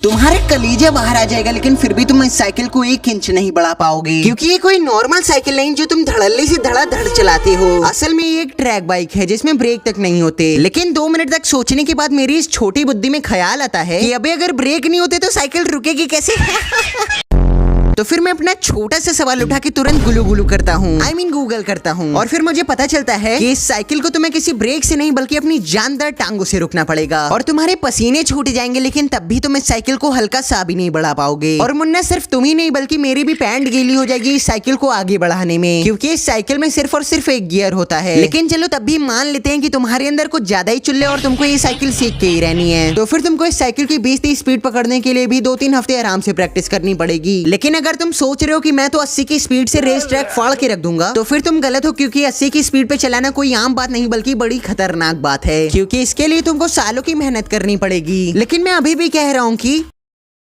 तुम्हारे कलीजा बाहर आ जाएगा, लेकिन फिर भी तुम इस साइकिल को 1 इंच नहीं बढ़ा पाओगे, क्योंकि ये कोई नॉर्मल साइकिल नहीं जो तुम धड़ल्ले से धड़ाधड़ चलाते हो। असल में ये एक ट्रैक बाइक है जिसमें ब्रेक तक नहीं होते। लेकिन 2 मिनट तक सोचने के बाद मेरी इस छोटी बुद्धि में ख्याल आता है कि अबे अगर ब्रेक नहीं होते तो साइकिल रुकेगी कैसे। तो फिर मैं अपना छोटा सा सवाल उठा के तुरंत गुलू गुलू करता हूँ, I mean गूगल करता हूँ, और फिर मुझे पता चलता है कि इस साइकिल को तुम्हें किसी ब्रेक से नहीं बल्कि अपनी जानदार टांगों से रुकना पड़ेगा। और तुम्हारे पसीने छूट जाएंगे, लेकिन तब भी तुम इस साइकिल को हल्का सा भी नहीं बढ़ा पाओगे। और मुन्ना सिर्फ तुम ही नहीं बल्कि मेरी भी पैंट गीली हो जाएगी इस साइकिल को आगे बढ़ाने में, क्योंकि इस साइकिल में सिर्फ और सिर्फ एक गियर होता है। लेकिन चलो तब भी मान लेते हैं कि तुम्हारे अंदर कुछ ज्यादा ही चुल्ले और तुमको ये साइकिल सीख के ही रहनी है। तो फिर तुमको इस साइकिल की 20-30 स्पीड पकड़ने के लिए भी 2-3 हफ्ते आराम से प्रैक्टिस करनी पड़ेगी। लेकिन अगर तुम सोच रहे हो कि मैं तो 80 की स्पीड से रेस ट्रैक फाड़ के रख दूंगा, तो फिर तुम गलत हो, क्योंकि 80 की स्पीड पे चलाना कोई आम बात नहीं बल्कि बड़ी खतरनाक बात है, क्योंकि इसके लिए तुमको सालों की मेहनत करनी पड़ेगी। लेकिन मैं अभी भी कह रहा हूँ कि